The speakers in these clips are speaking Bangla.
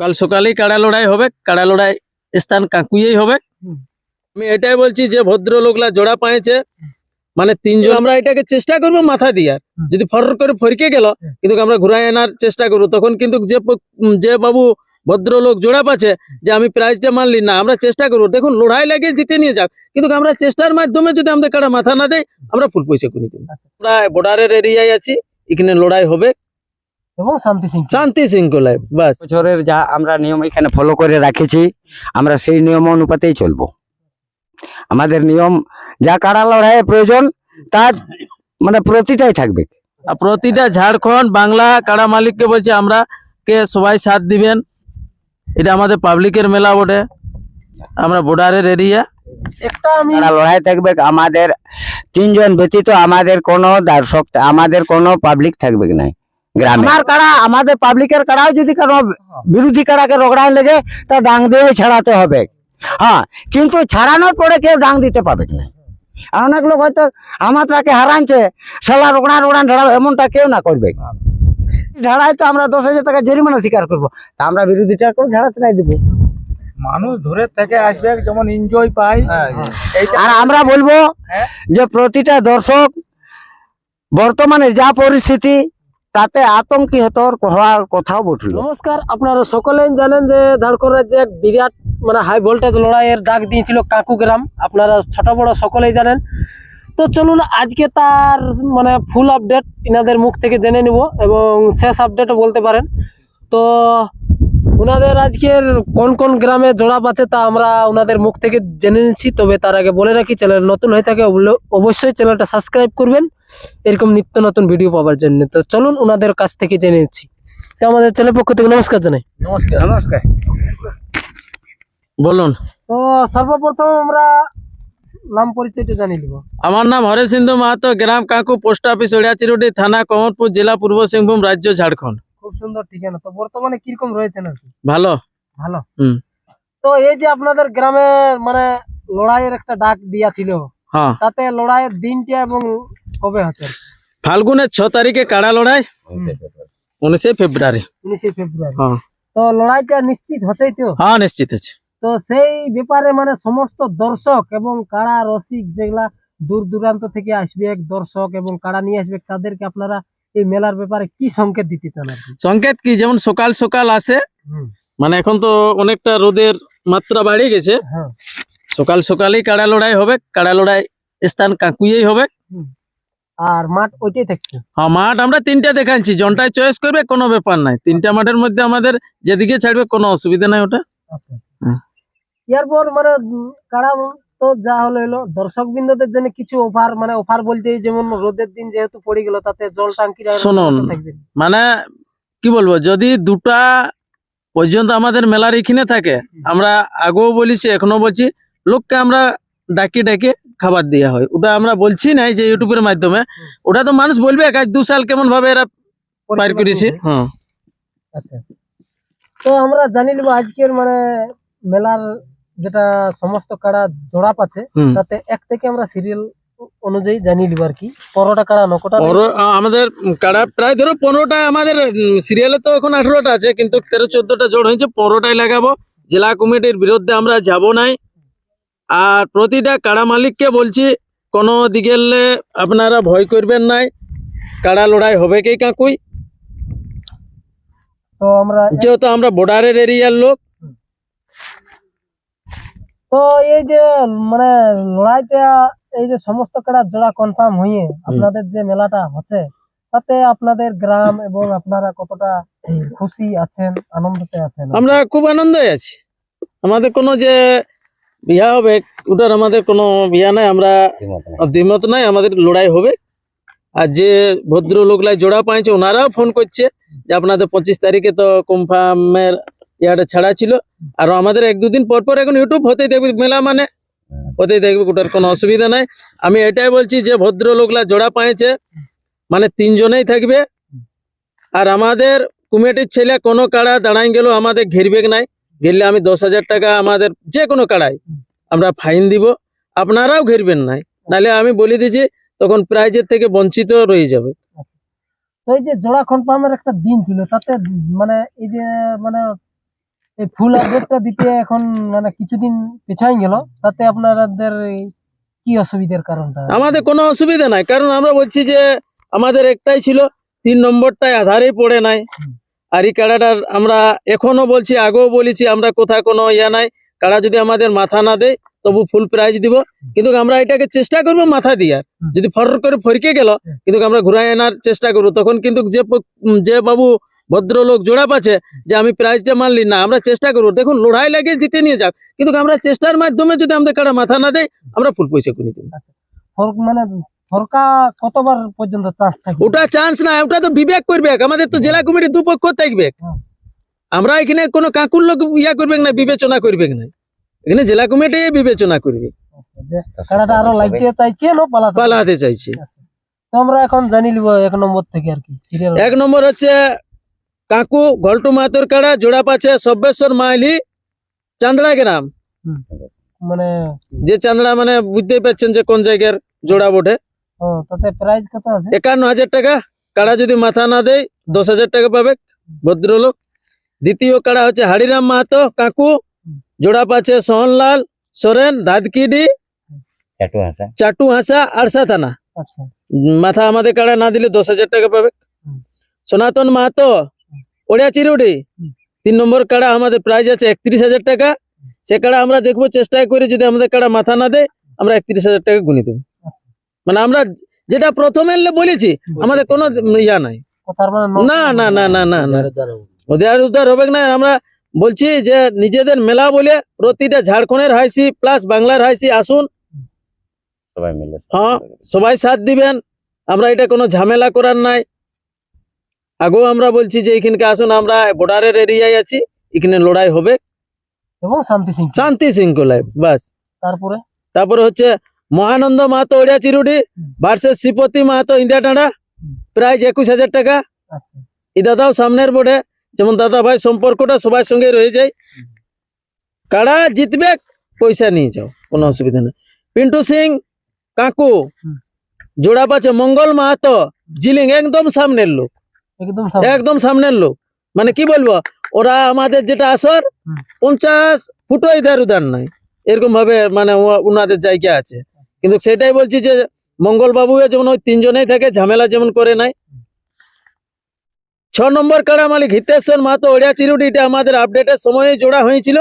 কাল সকালেই কাড়া লড়াই হবে, কাড়া লড়াই স্থান কাকুইয়েই হবে। আমি এটাই বলছি যে ভদ্রলোকলা জোড়া পাইছে, মানে তিনজন আমরা এটাকে চেষ্টা করবো মাথা দিয়ার, যদি ফর করে ফরকে গেল কিন্তু আমরা ঘুরাই আনার চেষ্টা করবো। তখন কিন্তু যে বাবু ভদ্রলোক জোড়া পাচ্ছে যে আমি প্রাইজটা মানলি না, আমরা চেষ্টা করবো। দেখুন লড়াই লাগে জিতে নিয়ে যাক, কিন্তু আমরা চেষ্টার মাধ্যমে যদি আমাদের কাড়া মাথা না দেয় আমরা ফুল পয়সা করে দেবো। আমরা বর্ডারের এরিয়ায় আছি, এখানে লড়াই হবে এবং শান্তি শৃঙ্খলায়। বাস বছরের যা আমরা নিয়ম এখানে ফলো করে রাখেছি, আমরা সেই নিয়ম অনুপাতেই চলবো। আমাদের নিয়ম যা কাড়া লড়াইয়ের প্রয়োজন তার মানে প্রতিটাই থাকবে। আর প্রতিটা ঝাড়খণ্ড বাংলা কাড়া মালিককে বলছে আমরা কে সবাই সাথ দিবেন। এটা আমাদের পাবলিকের মেলা বটে, আমরা বর্ডারের এরিয়া। একটা আমি কাড়া লড়াই থাকবে, আমাদের তিনজন ব্যতীত আমাদের কোনো দর্শক, আমাদের কোনো পাবলিক থাকবে না গ্রামে। আমার কাড়া, আমাদের পাবলিকের কাড়াও যদি কারো বিরোধী কাড়াকে রগড়ায় লেগে তা ডাং দিয়ে ছাড়াতে হবে। হ্যাঁ, কিন্তু ছাড়ানোর পরে কেউ ডাং দিতে পারবে না। আর অনেক লোক হয়তো আমার তাকে হারানছে, সালা রোগড়ান ঢাড়া, এমনটা কেউ না করবে। ঝাড়ায় তো আমরা 10,000 টাকা জরিমানা স্বীকার করবো, তা আমরা বিরোধীটা করে ঝাড়াতে নাই দেবো। মানুষ ধরে থেকে আসবে, যেমন এনজয় পাই। আর আমরা বলবো যে প্রতিটা দর্শক বর্তমানে যা পরিস্থিতি তাতে আতঙ্কিত হওয়ার কথাও বটল। নমস্কার, আপনারা সকলেই জানেন যে ঝাড়খণ্ড রাজ্যে এক বিরাট মানে হাই ভোল্টেজ লড়াইয়ের ডাক দিয়েছিল কাকু গ্রাম। আপনারা ছোট বড় সকলেই জানেন। তো চলুন আজকে তার মানে ফুল আপডেট ইনাদের মুখ থেকে জেনে নিব, এবং শেষ আপডেটও বলতে পারেন। তো ওনাদের আজকের কোন কোন গ্রামে জোড়া পাচ্ছে তা আমরা ওনাদের মুখ থেকে জেনে নিচ্ছি। তবে তার আগে বলে রাখি, চ্যানেল নতুন হয়ে থাকে অবশ্যই চ্যানেলটা সাবস্ক্রাইব করবেন এরকম নিত্য নতুন ভিডিও পাওয়ার জন্য। তো চলুন ওনাদের কাছ থেকে জেনে নিচ্ছি। তো আমাদের চ্যানেল পক্ষ থেকে নমস্কার জানাই। নমস্কার। নমস্কার, বলুন। তো সর্বপ্রথম আমরা নাম পরিচয়টা জানিয়ে নিব। আমার নাম হরেশিন্দু মাহাতো, গ্রাম কাকু, পোস্ট অফিস ওড়িয়াচিরুটি, থানা কমলপুর, জেলা পূর্ব সিংভূম, রাজ্য ঝাড়খণ্ড। খুব সুন্দর ঠিকানা। তো বর্তমানে কিরকম রয়েছেন আর কি? ভালো। ভালো। হুম। তো এই যে আপনাদের গ্রামে মানে লড়াইয়ের একটা ডাক দিয়াছিল, হ্যাঁ, তাতে লড়াইয়ের দিনটা এবং কবে হচ্ছে? ফাল্গুনের 6 তারিখে কাড়া লড়াই, 19 ফেব্রুয়ারি। 19 ফেব্রুয়ারি। হ্যাঁ তো লড়াইটা নিশ্চিত হচ্ছেই তো? হ্যাঁ, নিশ্চিত আছে। তো সেই ব্যাপারে মানে সমস্ত দর্শক এবং কাড়া রসিক যেগুলা দূর দূরান্ত থেকে আসবে দর্শক এবং কাড়া নিয়ে আসবে, তাদেরকে আপনারা এই মেলার ব্যাপারে কি সংকেত দিতে চান আর কি? সংকেত কি, যেমন সকাল সকাল আসে, মানে এখন তো অনেকটা রোদের মাত্রা বাড়িয়ে গেছে, হ্যাঁ, সকাল সকালেই কাড়া লড়াই হবে, কাড়া লড়াই স্থান কাকুইয়েই হবে। আর মাঠ ওইটাই থাকছে? হ্যাঁ, মাঠ আমরা 3টা দেখাচ্ছি, জনটাই চয়েস করবে, কোনো ব্যাপার নাই। 3টা মাঠের মধ্যে আমাদের যেদিকে ছাড়বে কোনো অসুবিধা নাই ওটা। আচ্ছা। এরপর মানে কাড়া তো যা হলো এলো, দর্শক বৃন্দদের জন্য কিছু অফার, মানে অফার বলতে যেমন রোদের দিন যেহেতু পড়ে গেল, তাতে জল টাঙ্কির শুনুন, মানে কি বলবো, যদি 2টা পর্যন্ত আমাদের মেলার এখানে থাকে, আমরা আগেও বলেছি এখনো বলছি, লোককে আমরা ডাকি ডাকি খাবার দেওয়া হয়। ওটা আমরা বলছি নাই যে ইউটিউবের মাধ্যমে, ওটা তো মানুষ বলবে আজ 2 সাল কেমন ভাবে এরা পার করেছি। হ্যাঁ, আচ্ছা। তো আমরা জানি নেব আজকের মানে মেলার যেটা সমস্ত কাড়া জোড়া পাচ্ছে, তাতে এক থেকে আমরা সিরিয়াল অনুযায়ী জানিয়ে নিব আর কি। 15টা কাড়া, 9টা আমাদের কাড়া প্রায় ধরো 15টা, আমাদের সিরিয়ালে তো এখন 18টা আছে, কিন্তু 13-14টা জোড় হয়েছে, 15টাই লাগাবো। জেলা কমিটির বিরুদ্ধে আমরা যাব নাই। আর প্রতিটা কাড়া মালিককে বলছি, কোনো দিকে আপনারা ভয় করবেন নাই, কাড়া লড়াই হবে কি কাকুই। তো আমরা যেহেতু আমরা বর্ডারের এরিয়ার লোক, তো এই যে মানে লড়াইটা, এই যে সমস্ত কাড়া জোড়া কনফার্ম হয়ে আপনাদের যে মেলাটা হচ্ছে, তাতে আপনাদের গ্রাম এবং আপনারা কতটা খুশি আছেন, আনন্দতে আছেন? আমরা খুব আনন্দে আছি। আমাদের কোনো যে বিয়া হবে ওটার আমাদের কোনো বিয়া নাই, আমরা দ্বিমত নাই, আমাদের লড়াই হবে। আর যে ভদ্রলোকলাই জোড়া পাইছে ওনারাও ফোন করছে যে আপনাদের 25 তারিখে তো কনফার্মের ইয়াটা ছাড়া ছিল, আর আমাদের 1-2 দিন পর পর এখন ইউটিউব হতেই দেখবে, মেলা মানে হতেই দেখবে, ওটার কোনো অসুবিধা নাই। আমি এটাই বলছি যে ভদ্রলোকলা জোড়া পাইছে, মানে 3 জনেই থাকবে। আর আমাদের কমিটির ছেলে কোনো কাড়া দাঁড়াই গেল আমাদের ঘিরবে নাই, ঘিরলে আমি 10,000 টাকা আমাদের যে কোনো কাড়াই আমরা ফাইন দিব, আপনারাও ঘিরবেন নাই, নাহলে আমি বলে দিয়েছি তখন প্রাইজের থেকে বঞ্চিত রয়ে যাবে। তো এই যে জোড়া কনফার্মের একটা দিন ছিল, তাতে মানে এই যে মানে এই ফুল আপডেটটা দিতে এখন মানে কিছুদিন পেছাই গেল, তাতে আপনাদের এই কি অসুবিধার কারণটা? আমাদের কোনো অসুবিধা নাই, কারণ আমরা বলছি যে আমাদের একটাই ছিল, 3 নম্বরটায় আধারেই পড়ে নাই। আর এই কাড়াটার আমরা এখনো বলছি, আগেও বলেছি, আমরা কোথাও কোনো ইয়া নাই, কাড়া যদি আমাদের মাথা না দেয় তবু ফুল প্রাইজ দিব, কিন্তু আমরা এটাকে চেষ্টা করব মাথা দিয়ার। যদি ফর করে ফরকে গেল কিন্তু আমরা ঘুরাই আনার চেষ্টা করবো, তখন কিন্তু যে বাবু ভদ্রলোক জোড়া পাচ্ছে যে আমি প্রাইজটা মানলি না, আমরা চেষ্টা করবো। দেখুন, লড়াই লাগে জিতে নিয়ে যাক, কিন্তু আমরা চেষ্টার মাধ্যমে যদি আমাদের কাড়া মাথা না দেয় আমরা ফুল পয়সা করে দেবো। মানে সরকা কতবার পর্যন্ত চান্স থাকে? ওটা চান্স না, ওটা তো বিবেক করবে, আমাদের তো জেলা কমিটি দুপক্ষ থাকবে। আমরা এখানে কোনো কাকুর লোক ইয়া করবে না, বিবেচনা করবে না, এখানে জেলা কমিটি বিবেচনা করবে। কাড়াটা আরো লাগতে চাইছে না পালাতে চাইছে। তো আমরা এখন জানি লিব 1 নম্বর থেকে আর কি সিরিয়াল। 1 নম্বর হচ্ছে কাকু ঘল্টু মাহাতোর কাড়া, জোড়া পাচ্ছে সব্যেশ্বর মাইলি, চান্দড়া গ্রাম। মানে যে চান্দড়া মানে বুঝতেই পারছেন যে কোন জায়গার জোড়া বটে। তাতে প্রাইস কত আছে? 51,000 টাকা। কাড়া যদি মাথা না দেয় 10,000 টাকা পাবে ভদ্রলোক। দ্বিতীয় কাড়া হচ্ছে হাড়িরাম মাহাতো কাকু, জোড়া পাচ্ছে সোহনলাল সোরেন, দাদকিডি, চাটু হাসা, আরসা থানা। আচ্ছা, মাথা আমাদের কাড়া না দিলে 10,000 টাকা পাবে। সনাতন মাহাতো ওড়িয়া চিরুডি, 3 নম্বর কাড়া, আমাদের প্রাইজ আছে 31,000 টাকা। সে কাড়া আমরা দেখবো, চেষ্টা করে যদি আমাদের কাড়া মাথা না দেয় আমরা 31,000 টাকা গুনি দেবো। মানে আমরা যেটা প্রথমে বলেছি, আমাদের কোনো ইয়া নাই। কথার মানে না না না না না না, ওদের উদ্ধার হবে না। আমরা বলছি যে নিজেদের মেলা বলে প্রতিটা ঝাড়খণ্ডের হাইসি প্লাস বাংলার হাইসি আসুন, সবাই মিলে হ্যাঁ সবাই সাথ দিবেন। আমরা এটা কোনো ঝামেলা করার নাই। আগেও আমরা বলছি যে এখানকে আসুন, আমরা বর্ডারের এরিয়ায় আছি, এখানে লড়াই হবে এবং শান্তি শৃঙ্খলায়, বাস। তারপরে হচ্ছে মহানন্দ মাহাতো ওড়িয়া চিরুডি ভার্সেস শ্রীপতি মাহাতো ইন্দিয়া টাঁড়া, প্রাইজ 21,000 টাকা। এই দাদাও সামনের বোর্ডে, যেমন দাদা ভাই সম্পর্কটা সবার সঙ্গে রয়ে যায়। কাড়া জিতবে, পয়সা নিয়ে যাও, কোনো অসুবিধা নেই। পিন্টু সিং কাকু, জোড়া পাচ্ছে মঙ্গল মাহাতো জিলিং, একদম সামনের লোক, একদম সামনের লোক। মানে কি বলবো, ওরা আমাদের যেটা আসর 50 ফুটও ইধার উধার নাই, এরকম ভাবে মানে ওনাদের জায়গা আছে। কিন্তু সেটাই বলছি যে মঙ্গল বাবু যেমন ওই 3 জনেই থাকে, ঝামেলা যেমন করে নাই। 6 নম্বর কাড়া মালিক হিতেশ্বর মাহাতো ওড়িয়া চিরুডি, এটা আমাদের আপডেটের সময় জোড়া হয়েছিল।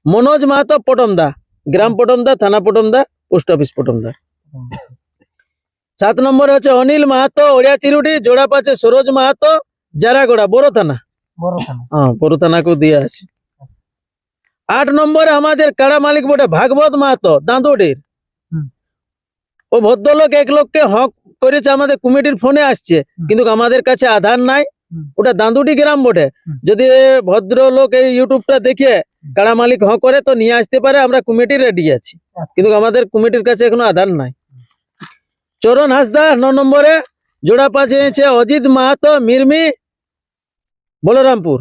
মনোজ মাহাতো পটমদা, গ্রাম পটমদা, থানা পটমদা, পোস্ট অফিস পটমদা। 7 নম্বর হচ্ছে অনিল মাহাতো ওড়িয়া চিরুডি, জোড়া পাচ্ছে সরোজ মাহাতো জারাগোড়া, বড় থানা। হ্যাঁ, বড় থানাকেও দিয়ে আছে। 8 নম্বরে আমাদের কাড়া মালিক বটে ভাগবত মাহাতো দাঁদুডির। ও ভদ্রলোক 1 লোককে হক করেছে, আমাদের কমিটির ফোনে আসছে, কিন্তু আমাদের কাছে আধার নাই। ওটা দাঁদুডি গ্রাম বটে। যদি ভদ্রলোক এই ইউটিউবটা দেখে কাড়া মালিক হক করে তো নিয়ে আসতে পারে, আমরা কমিটি রেডি আছি, কিন্তু আমাদের কমিটির কাছে এখনো আধার নাই। চরণ হাসদা 9 নম্বরে, জোড়া পাচ্ছে অজিত মাহাতো মিরমি, বলরামপুর।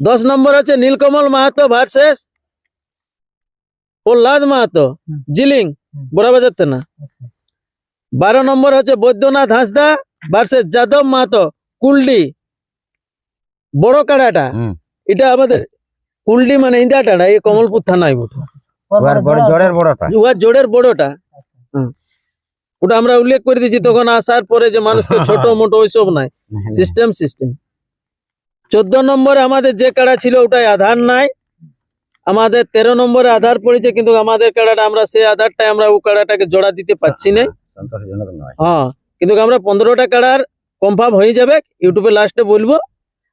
10 নম্বর হচ্ছে নীলকমল মাহাতো ভার্সেস প্রহ্লাদ মাহাতো জিলিং, বড়াবাজার থানা। 12 নম্বর হচ্ছে বৈদ্যনাথ হাসদা ভার্সেস যাদব মাহাতো কুলডি, বড় কাড়াটা। এটা আমাদের কুলডি মানে ইন্দিয়া টাড়া, এই কমলপুর থানায় বটে, জোড়ের বড়টা। ওটা আমরা উল্লেখ করে দিচ্ছি তখন আসার পরে, যে মানুষকে ছোট মোটো ওইসব নাই, সিস্টেম। 14 নম্বরে আমাদের যে কাড়া ছিল ওটাই আধার নাই। আমাদের 13 নম্বরে আধার পড়েছে, কিন্তু আমাদের কাড়াটা আমরা সেই আধারটাই আমরা ও কাড়াটাকে জোড়া দিতে পারছি না। হ্যাঁ, কিন্তু আমরা 15টা কাড়ার কনফার্ম হয়ে যাবে, ইউটিউবে লাস্টে বলবো।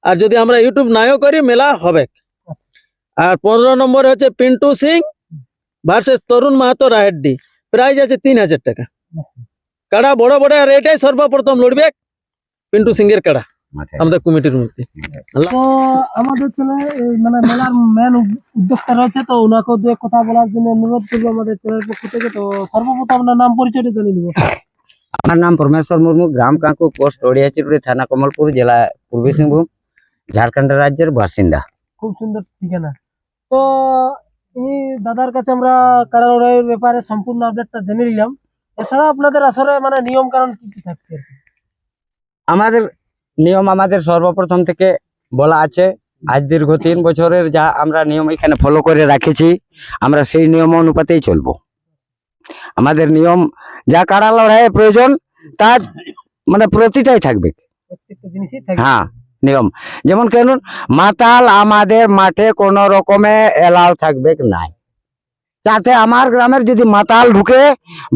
আর যদি আমরা ইউটিউব নাও করি, মেলা হবে। আর 15 নম্বরে হচ্ছে পিন্টু সিং ভার্সেস তরুণ মাহাতো রাহেড্ডি, প্রাইজ আছে 3,000 টাকা। কাড়া বড় বড়, আর এটাই সর্বপ্রথম লড়বে পিন্টু সিং এর কাড়া আমাদের কমিটির মধ্যে। তো আমাদের মানে মেলার মেন উদ্যোক্তা রয়েছে, তো ওনাকে 2 কথা বলার জন্য অনুরোধ করবো আমাদের চ্যানেলের পক্ষ থেকে। তো সর্বপ্রথম আপনার নাম পরিচয়টা জেনে নিব। আমার নাম পরমেশ্বর মুর্মু, গ্রাম কাকু, পোস্ট ওড়িয়া চিরুডি, থানা কমলপুর, জেলা পূর্বী সিংভূম, ঝাড়খণ্ড রাজ্যের বাসিন্দা। খুব সুন্দর ঠিকানা। তো এই দাদার কাছে আমরা কাড়া লড়াইয়ের ব্যাপারে সম্পূর্ণ আপডেটটা জেনে নিলাম। এছাড়া আপনাদের আসলে মানে নিয়ম কানুন কি কি থাকছে? আমাদের নিয়ম আমাদের সর্বপ্রথম থেকে বলা আছে আজ দীর্ঘ 3 বছরের যা আমরা নিয়ম এখানে ফলো করে রাখেছি, আমরা সেই নিয়ম অনুপাতেই চলবো। আমাদের নিয়ম যা কাড়া লড়াইয়ের প্রয়োজন তার মানে প্রতিটাই থাকবে। প্রত্যেকটা জিনিসই থাকে। হ্যাঁ, নিয়ম যেমন কেন মাতাল আমাদের মাঠে কোনো রকমে এলাও থাকবে নাই, যাতে আমার গ্রামের যদি মাতাল ঢুকে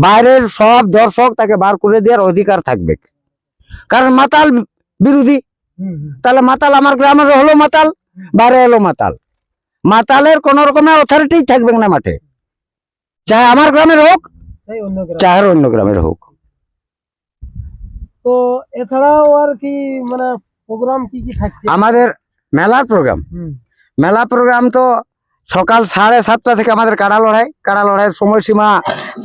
বাইরের সব দর্শক তাকে বার করে দেওয়ার অধিকার থাকবে। কারণ মাতাল বিরোধী, তাহলে মাতাল আমার গ্রামের হলো মাতাল, বাইরে হলো মাতাল, মাতালের কোন রকমের অথরিটি থাকবে না মাঠে, চাহে আমার গ্রামের হোক তাই অন্য গ্রাম। চাহে অন্য গ্রামের হোক। তো এছাড়াও আর কি মানে প্রোগ্রাম কি কি থাকছে? আমাদের মেলার প্রোগ্রাম, মেলা প্রোগ্রাম তো সকাল 7:30 থেকে আমাদের কাড়া লড়াইয়ের সময়সীমা,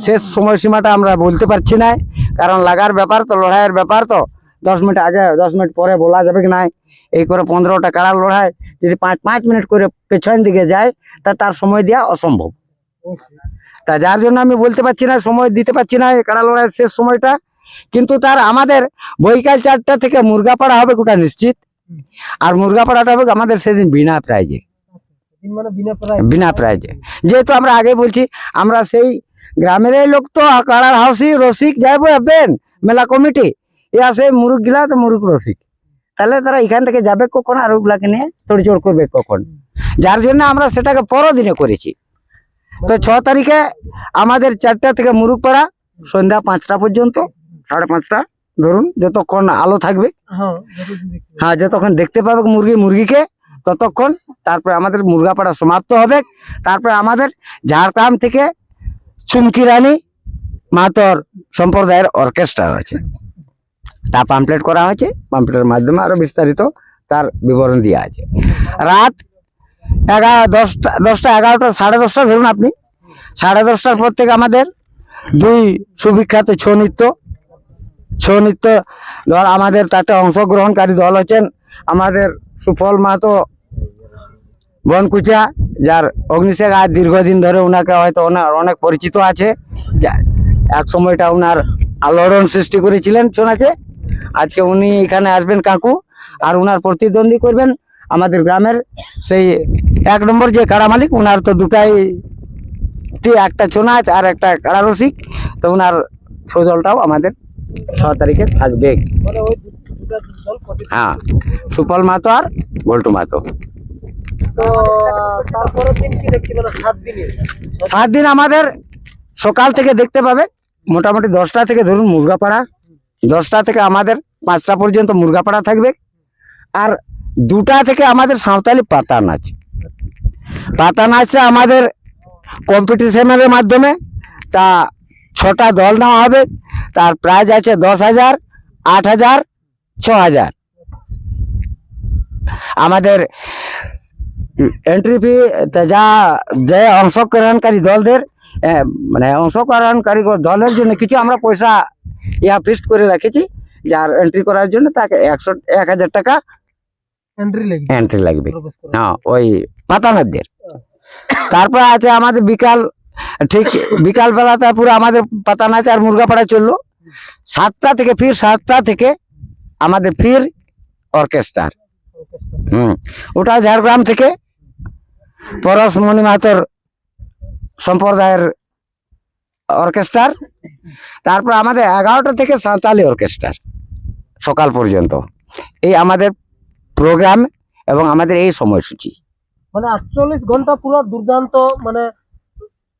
শেষ সময়সীমাটা আমরা বলতে পারছি না, কারণ লাগার ব্যাপার তো, লড়াইয়ের ব্যাপার তো 10 মিনিট আগে 10 মিনিট পরে বলা যাবে কি নাই। এই করে 15টা কাড়া লড়াই যদি 5 মিনিট করে পেছন দিকে যায় তা তার সময় দেওয়া অসম্ভব। তা যার জন্য আমি বলতে পারছি না, সময় দিতে পারছি না কাড়া লড়াইয়ের শেষ সময়টা। কিন্তু তার আমাদের বৈকাল 4টা থেকে মুরগাপাড়া হবে ওটা নিশ্চিত, আর মুরগাপাড়াটা হবে আমাদের সেদিন বিনা প্রাইজে, মানে বিনা প্রাইজ। বিনা প্রাইজে। যেহেতু আমরা আগে বলছি আমরা সেই গ্রামের লোক তো কাড়ার হাউসি রসিক যাইবো হবেন মেলা কমিটি, এ আসে মুরুগ গিলা তো মুরুগ রসিক, তাহলে তারা এখান থেকে যাবে কখন আর ওগুলাকে নিয়ে তোড়জোড় করবে কখন, যার জন্য আমরা সেটাকে পরদিনে করেছি। তো 6 তারিখে আমাদের 4টা থেকে মুরুগপাড়া সন্ধ্যা 5টা পর্যন্ত, 5:30 ধরুন, যতক্ষণ আলো থাকবে, হ্যাঁ যতক্ষণ দেখতে পাবে মুরগিকে ততক্ষণ। তারপরে আমাদের মুরগাপাড়া সমাপ্ত হবে। তারপরে আমাদের ঝাড়গ্রাম থেকে চুমকি রানী মাতর সম্প্রদায়ের অর্কেস্ট্রা আছে, তা পাম্পলেট করা হয়েছে, পাম্পলেটের মাধ্যমে আরো বিস্তারিত তার বিবরণ দেওয়া আছে। রাত 10টা 11টা 10:30 ধরুন আপনি, 10:30টার পর থেকে আমাদের 2 সুবিখ্যাত ছৌ নৃত্য দল, আমাদের তাতে অংশগ্রহণকারী দল হচ্ছেন আমাদের সুফল মাহাতো বনকুচা, যার অগ্নিশেখ আজ দীর্ঘদিন ধরে ওনাকে হয়তো অনেক পরিচিত আছে, এক সময়টা ওনার আলোড়ন সৃষ্টি করেছিলেন শোনাছে। আজকে উনি এখানে আসবেন কাকু, আর ওনার প্রতিদ্বন্দ্বী করবেন আমাদের গ্রামের সেই 1 নম্বর যে কাড়া মালিক, ওনার তো দুটাই, একটা ছৌ নাচ আর একটা কাড়া রসিক, তো ওনার ছৌ দলটাও আমাদের 6 তারিখে থাকবে। মানে ওই দুটা দল প্রতি- হ্যাঁ, সুফল মাহাতো আর বল্টু মাহাতো। তো তারপরের দিন কি দেখছি মানে 7 দিনে 7 দিন আমাদের সকাল থেকে দেখতে পাবে, মোটামুটি 10টা থেকে ধরুন মুরগাপাড়া, 10টা থেকে আমাদের 5টা পর্যন্ত মুরগাপাড়া থাকবে, আর 2টা থেকে আমাদের সাঁওতালি পাতা নাচ। পাতা নাচটা আমাদের কম্পিটিশনের মাধ্যমে, তা 6টা দল নেওয়া হবে, তার প্রাইজ আছে 10,000, 8,000, 6,000। আমাদের এন্ট্রি ফি যা যে অংশগ্রহণকারী দলদের মানে অংশগ্রহণকারী দলের জন্য কিছু আমরা পয়সা ফিক্সড করে রেখেছি, যার এন্ট্রি করার জন্য তাকে 1,000 টাকা এন্ট্রি লাগবে। হ্যাঁ, ওই পাতানাদের। তারপর আছে আমাদের বিকাল বেলাতে পুরো আমাদের পাতা নাচ আর মুরগাপাড়া চললো। 7টা থেকে আমাদের ফির অর্কেস্ট্রা, ওটা ঝাড়গ্রাম থেকে পরশমণি মাহাতোর সম্প্রদায়ের অর্কেস্ট্রা। তারপর আমাদের 11টা থেকে সাঁওতালি অর্কেস্ট্রা সকাল পর্যন্ত। এই আমাদের প্রোগ্রাম এবং আমাদের এই সময়সূচি। মানে 48 ঘন্টা পুরো দুর্দান্ত মানে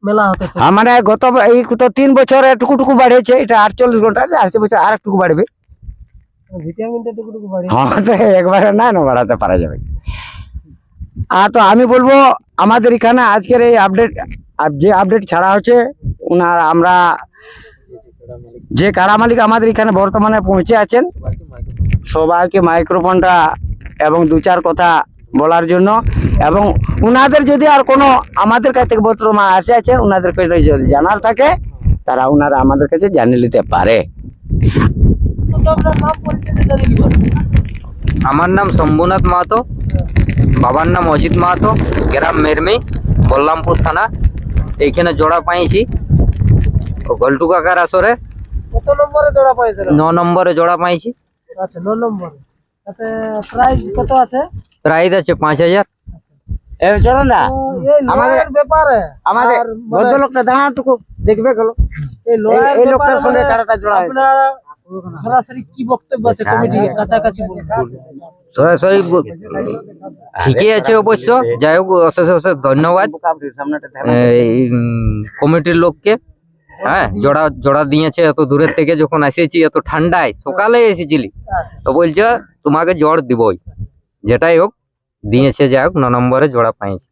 মেলা হতে চলেছে। মানে গত এই তো 3 বছরে টুকু বাড়িয়েছে, এটা 48 ঘন্টা, আসছে বছর আর একটু বাড়বে। ভিটামিনটা টুকু বাড়ি। হ্যাঁ, তো একবারে না বাড়াতে পারা যাবে। আর তো আমি বলবো আমাদের এখানে আজকের এই আপডেট ছাড়া হচ্ছে আমরা যে কাড়া মালিক আমাদের এখানে বর্তমানে পৌঁছে আছেন, সবাইকে মাইক্রোফোনটা এবং 2-4 কথা বলার জন্য, এবং উনাদের যদি আর কোনো আমাদের কাছ থেকে বর্তমান আছে উনাদের কাছে যদি জানার থাকে তারা উনারা আমাদের কাছে জানিয়ে নিতে পারে। আমার নাম শম্ভুনাথ মাহাতো, বাবার নাম অজিত মাহাতো, গ্রাম মেরমি, বল্লামপুর থানা। এইখানে জোড়া পাইছি ও গল্টু কাকার আসরে। কত নম্বরে জোড়া পাইছেন? 9 নম্বরে জোড়া পাইছি। আচ্ছা, 9 নম্বরে। তাতে প্রাইস কত আছে? প্রাইস আছে 5000। চলো না তো এই লড়াইয়ের ব্যাপারে আমাদের আর মানে ভদ্রলোকটা দাঁড়াটুকু দেখবে গেল এই লড়াইয়ের এই লোকটার ব্যাপারে সঙ্গে মানে কারাটা জোড়া হয়েছে। আপনার সরাসরি কি বক্তব্য আছে কমিটিকে কাছাকাছি বলুন। সরাসরি ঠিকই আছে অবশ্য। যাই হোক, অশেষ অশেষ ধন্যবাদ এই কমিটির লোককে। হ্যাঁ, জোড়া জোড়া দিয়েছে এত দূরের থেকে, যখন এসেছি এত ঠান্ডায়, সকালে এসেছিলি তো বলছে তোমাকে জোড় দিবই, যেটাই হোক দিয়েছে। যাই হোক 9 নম্বরে জোড়া পাইছি।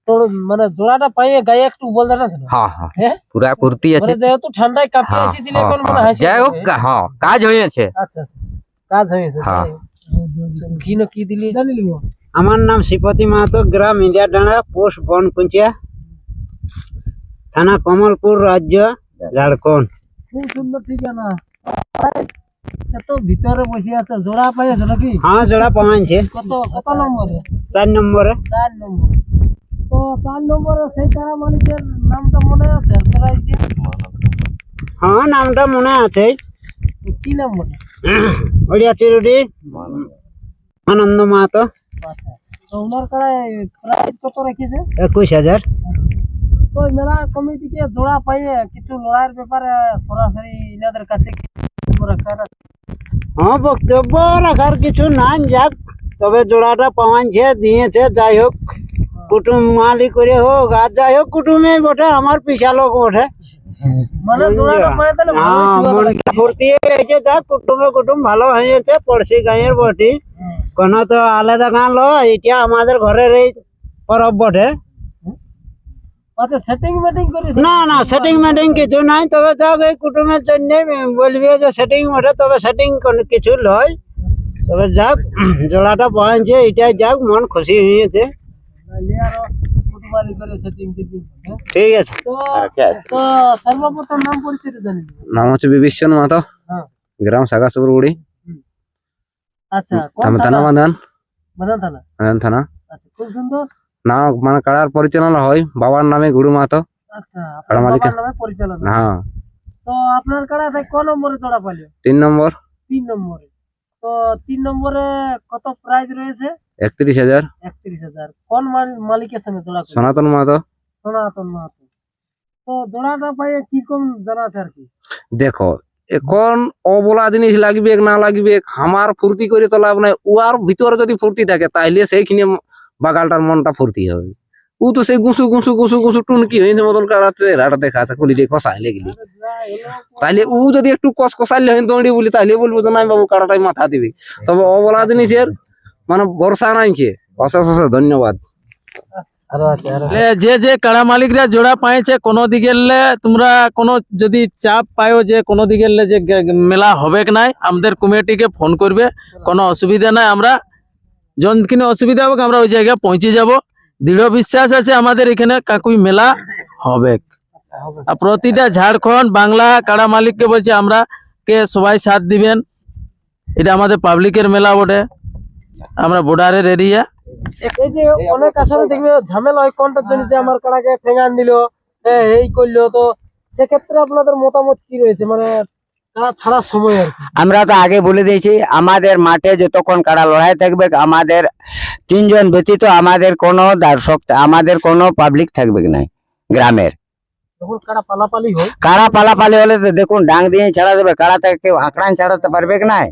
তো মানে জোড়াটা পাইয়ে গায়ে একটু বলতে না ছিল? হ্যাঁ হ্যাঁ, হ্যাঁ? পুরা ফুর্তি আছে। মানে যেহেতু ঠান্ডায় কাঁপিয়ে হ্যাঁ, এসেছিল, হ্যাঁ, এখন মানে হ্যাঁ। হাসি যাই হোক, আসছে। হ্যাঁ, কাজ হয়েছে। আচ্ছা, কাজ হয়েছে। হ্যাঁ। যাই হোক। কি না কি দিলি জানি লিব। আমার নাম শ্রীপতি মাহাতো, গ্রাম ইন্ডিয়া ডাঙ্গা, পোস্ট বনকুঞ্চিয়া, থানা কমলপুর, রাজ্য ঝাড়খণ্ড। খুব সুন্দর ঠিকানা। এত ভিতরে বসে আছে, জোড়া পাইয়েছে নাকি? হ্যাঁ, জোড়া পাওয়াইছে কত কত নম্বরে? 4 নম্বরে। 4 নম্বর। তো 4 নম্বরে সেই তারা মালিকের নামটা মনে আছে? আর প্রাইস যে হ্যাঁ, নামটা মনে আছে। কি নাম বলে? ওড়িয়া চিরুডি আনন্দ মাহাতো। আচ্ছা। তো ওনার কাড়ায় প্রাইস কত রেখেছে? 21,000। তো ওই মেলা কমিটিকে জোড়া পাইয়ে কিছু লড়াইয়ের ব্যাপারে সরাসরি ইনাদের কাছে রাখার আছে। হ্যাঁ, বক্তব্য রাখার কিছু নাই, যাক তবে জোড়াটা পাওয়াইছে দিয়েছে। যাই হোক, কুটুম মালি করে হোক আর যাই হোক, কুটুমে বটে, আমার পিছা লোক বটে। মানে জোড়াটা পাইয়ে তাহলে ভালোই হ্যাঁ, ছিল তাহলে। মনটা ফুর্তি হয়েছে। যাক, কুটুম ভালো হয়েছে, পড়শি গাঁয়ের বটি, কোন তো আলাদা গাঁ লো, এটা আমাদের ঘরের এই পরব বটে। আচ্ছা, সেটিং মেটিং করে না, সেটিং মেটিং কিছু নাই, তবে যাক এই কুটুমের জন্য বলবি যে সেটিং বটে, তবে সেটিং কিছু লয়। তবে যাক, জোড়াটা পাওয়াইছে, এটাই যাক, মন খুশি হয়েছে। আরো ফুটবলি করে সেটিং টিটিং। ঠিক আছে। তো তো সর্বপ্রথম নাম পরিচয় জানি। নাম হচ্ছে বিভীষণ মাহাতো, হ্যাঁ। গ্রাম সাগাসুরগুড়ি, আচ্ছা, কোন থানা থানা? বাঁধান, বাদান থানা। থানা। আচ্ছা, খুব সুন্দর। না মানে কাড়ার পরিচালনা হয় বাবার নামে গুরু মাহাতো। আচ্ছা, কাড়া আপনার মালিকের। বাবার নামে পরিচালনা। হ্যাঁ, তো আপনার কাড়া থেকে কোন নম্বরে জোড়া পাইলেন? 3 নম্বর 3 নম্বরে। তো 3 নম্বরে কত প্রাইজ রয়েছে? 31,000। 31,000। কোন মালিকের সঙ্গে জোড়া করলেন? সনাতন মাহাতো। সনাতন মাহাতো। তো জোড়াটা পাইয়ে কিরকম জানা আছে আর কি? দেখো, এখন অবলা জিনিস লাগবে না লাগবে, আমার ফুর্তি করে তো লাভ নাই। উয়ার ভিতরে যদি ফুর্তি থাকে তাহলে সেইখানে বাগালটার মনটা ফুর্তি হবে। ও তো সেই গুসু গুসু গুসু গুসু টুনকি হয়ে মতন কাড়াচ্ছে, রাটা দেখা আছে খুলি দিয়ে কষাই লেগলি। তাহলে ও যদি একটু কষাইলে হয় দৌড়ি বলি, তাহলে বলবো যে নাই বাবু কাড়াটাই মাথা দিবি। তবে অবলা জিনিসের মানে ভরসা নাই। কে অশেষ অশেষ ধন্যবাদ। যে যে কাড়া মালিকরা জোড়া পাইছে, কোনো দিকে তোমরা কোনো যদি চাপ পাও যে কোনো দিকে যে মেলা হবে কি নাই, আমাদের কমিটিকে ফোন করবে, কোনো অসুবিধা নাই। আমরা যখন অসুবিধা হবে আমরা ওই জায়গায় পৌঁছে যাব। দৃঢ় বিশ্বাস আছে আমাদের এখানে কাকুই মেলা হবে। আর প্রতিটা ঝাড়খণ্ড বাংলা কাড়া মালিককে বলছে আমরা কে সবাই সাথ দিবেন। এটা আমাদের পাবলিকের মেলা বটে, আমরা বর্ডারের এরিয়া। এই যে অনেক আসলে দেখবে ঝামেলা হয় কোনটার জন্য, যে আমার কাড়াকে ঠেঙান দিল, এই করলো। তো সেক্ষেত্রে আপনাদের মতামত কি রয়েছে, মানে কাড়া ছাড়ার সময় আর কি? আমরা তো আগে বলে দিয়েছি, আমাদের মাঠে যতক্ষণ কাড়া লড়াই থাকবে, আমাদের 3 জন ব্যতীত আমাদের কোনো দর্শক, আমাদের কোনো পাবলিক থাকবে না গ্রামের। যখন কাড়া পালাপালি হয়, কাড়া পালাপালি হলে তো দেখুন ডাং দিয়ে ছাড়া দেবে, কাড়া থেকে কেউ আঁকড়ান ছাড়াতে পারবে কি নাই?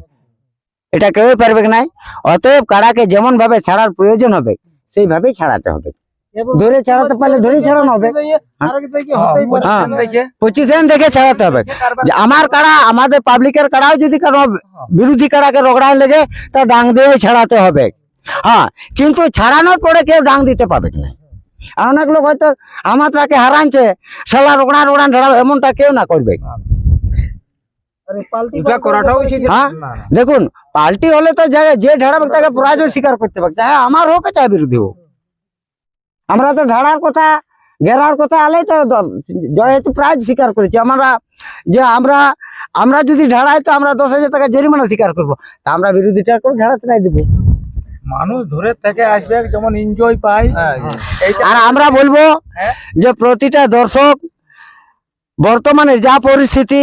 এটা কেউই পারবে কি নাই। অতএব কাড়াকে যেমন ভাবে ছাড়ার প্রয়োজন হবে সেইভাবেই ছাড়াতে হবে। এবং ধরে ছাড়াতে পারলে ধরে ছাড়ানো হবে। আর কি দেখি হতেই পারে। হ্যাঁ। পজিশন দেখে ছাড়াতে হবে। যে আমার কাড়া, আমাদের পাবলিকের কাড়াও যদি কারো বিরোধী কাড়াকে রগড়ায় লেগে, তা ডাং দিয়ে ছাড়াতে হবে। হ্যাঁ, কিন্তু ছাড়ানোর পরে কেউ ডাং দিতে পারবে না। আর অনেক লোক হয়তো আমার তাকে হারানছে, সালা রগড়ান ঝাড়াবে, এমনটা কেউ না করবে। আরে পাল্টি করাটাও উচিত। হ্যাঁ, দেখুন পাল্টি হলে তো যে ঝাড়াবে তাকে পরাজয় স্বীকার করতে হবে, চাহে আমার হোক চাহে বিরোধী হোক। আমরা তো ঝাড়ার কথা, ঘেরার কথা আলেই তো যেহেতু প্রাইজ স্বীকার করেছি আমরা, যে আমরা যদি ঝাড়াই তো আমরা 10,000 টাকা জরিমানা স্বীকার করবো। তা আমরা বিরোধীটা করে ঝাড়াতে নাই দেবো। মানুষ ধরে থেকে আসবে, যেমন এনজয় পাই। আর আমরা বলবো যে প্রতিটা দর্শক বর্তমানে যা পরিস্থিতি,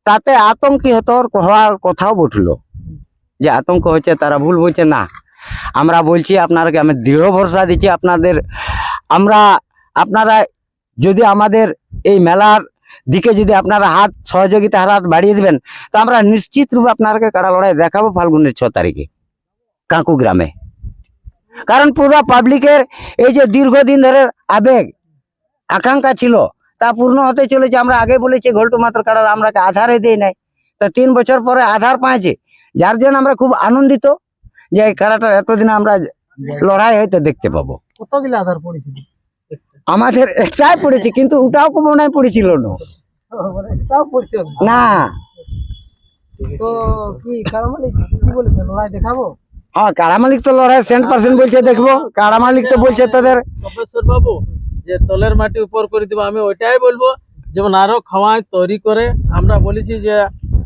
তাতে আতঙ্কিত হওয়ার কথাও উঠলো, যে আতঙ্ক হচ্ছে, তারা ভুল বলছে না। আমরা বলছি আপনারাকে, আমি দৃঢ় ভরসা দিচ্ছি আপনারা যদি আমাদের এই মেলার দিকে যদি আপনারা সহযোগিতার হাত বাড়িয়ে দিবেন, তো আমরা নিশ্চিত রূপে আপনাকে কাড়া লড়াই দেখাবো ফাল্গুনের 6 তারিখে কাকু গ্রামে। কারণ পুরো পাবলিকের এই যে দীর্ঘদিন ধরে আবেগ আকাঙ্ক্ষা ছিল তা পূর্ণ হতে চলেছে। আমরা আগে বলেছি ঘোলটু মাত্র কাড়া আমরা আধারে দেই নাই, তা 3 বছর পরে আধার পাইছে, যার জন্য আমরা খুব আনন্দিত যে এই খেলাটা এতদিন আমরা লড়াই হয়তো দেখতে পাবো। কতগুলো আধার পড়েছিল? আমাদের একটাই পড়েছে, কিন্তু ওটাও মনে হয় পড়েছিল না। তাও পড়ছিল না, তো কি কারামালিক কি বলেছে লড়াই দেখাবো? হ্যাঁ কাড়া মালিক তো লড়াই 100% বলছে দেখবো। কাড়া মালিক তো বলছে তাদের সবেশ্বর বাবু যে তলের মাটি উপর করে দিব, আমি ওইটাই বলবো, যেমন আরো খাওয়ায় তৈরি করে। আমরা বলেছি যে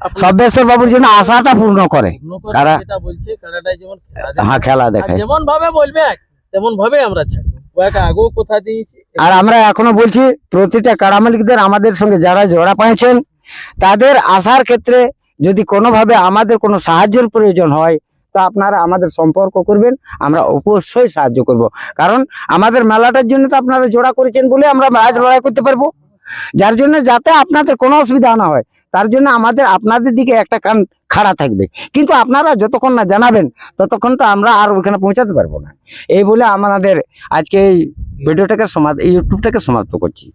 আপনি সবেশ্বর বাবুর জন্য আশাটা পূর্ণ করে। পূর্ণ করে কারা- যেটা বলছে কারাটাই যেমন খেলা যায়। হ্যাঁ খেলা আর দেখায়। যেমন ভাবে বলবে তেমন ভাবে আমরা ছাড়বো। ওকে আগেও কথা দিয়েছি। আর আমরা এখনো বলছি প্রতিটা কাড়া মালিকদের, আমাদের সঙ্গে যারা জোড়া পাইছেন, তাদের আসার ক্ষেত্রে যদি কোনোভাবে আমাদের কোনো সাহায্যের প্রয়োজন হয়, তো আপনারা আমাদের সম্পর্ক করবেন, আমরা অবশ্যই সাহায্য করব। কারণ আমাদের মেলাটার জন্য তো আপনারা জোড়া করেছেন বলে আমরা আজ লড়াই করতে পারবো। যার জন্য যাতে আপনাদের কোনো অসুবিধা না হয়, তার জন্য আমাদের আপনাদের দিকে একটা কান খাড়া থাকবে। কিন্তু আপনারা যতক্ষণ না জানাবেন ততক্ষণ তো আমরা আর ওইখানে পৌঁছাতে পারবো না। এই বলে আমাদের আজকে এই ভিডিওটাকে ইউটিউবটাকে সমাপ্ত করছি।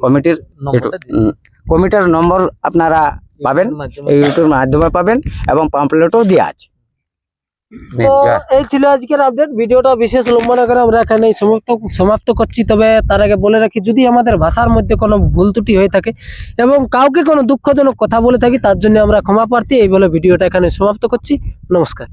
কমিটির নম্বরটা দিন। কমিটির নম্বর আপনারা পাবেন, মাধ্যমে এই ইউটিউবের মাধ্যমে পাবেন, এবং পাম্পলেটও দেওয়া আছে। তো এই ছিল আজকের আপডেট। ভিডিওটা বিশেষ লম্বা না করে আমরা এখানে সমাপ্ত করছি। তবে তার আগে বলে রাখি, যদি আমাদের ভাষার মধ্যে কোনো ভুল ত্রুটি হয়ে থাকে এবং কাউকে কোনো দুঃখজনক কথা বলে থাকি, তার জন্য আমরা ক্ষমা প্রার্থী। এই বলে ভিডিওটা এখানে সমাপ্ত করছি। নমস্কার।